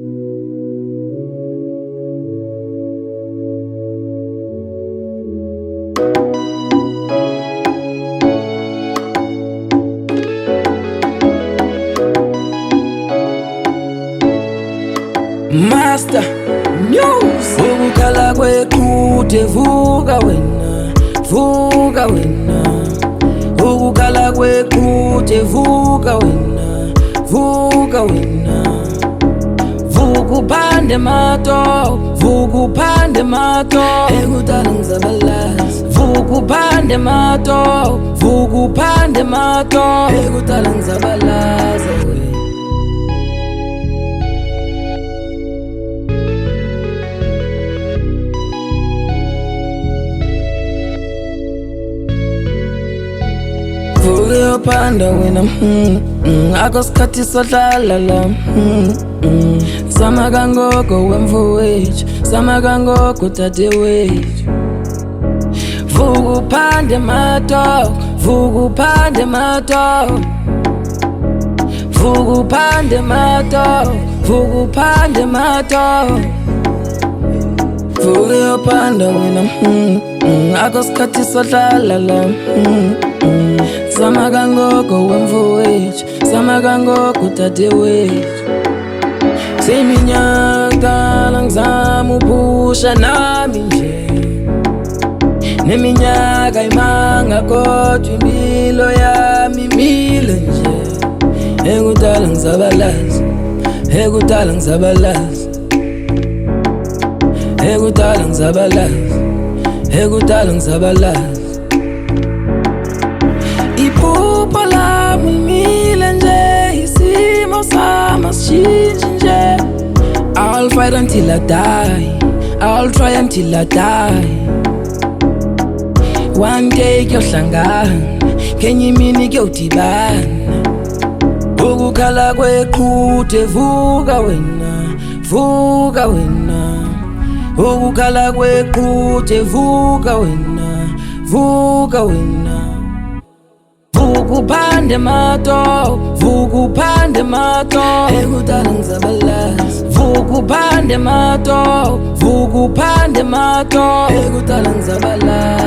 Master News ukukhala kweqhude vuka wena, vuka wena. Ukukhala kweqhude vuka wena, vuka wena. Vuka uphande mato, vuka uphande mato. Ekudala ngizabalaza. Vuka uphande mato, vuka uphande mato. Ekudala ngizabalaza we. Vuka uyophanda wena, akusikhathi sodlala la. Zama kangoko wemfowethu, zama kangoko dadewethu. Vuka uphande mato, vuka uphande mato. Vuka uphande mato, vuka uphande mato. Vuka uyophanda wena, akusikhathi sodlala la. Zama kangoko wemfowethu, zama kangoko dadewethu. Seminyaka ngizama uphusha nami nje, neminyaka imanga kodwa impilo yami imile nje. Ekudala ngizabalaza, ekudala ngizabalaza. Ekudala ngizabalaza, ekudala ngizabalaza. Iphupho lami imile nje, isimo sami asishintshe nje. I'll fight until I die, I'll try until I die. One day kuyohlangana, kenye imini kuyodibana. Ukukhala kweqhude vuka wena, vuka wena. Ukukhala kweqhude vuka wena, vuka wena. Vuka uphande mato, vuka uphande mato. Ekudala ngizabalaza. Vuka uphande mato, vuka uphande mato. Ekudala ngizabalaza.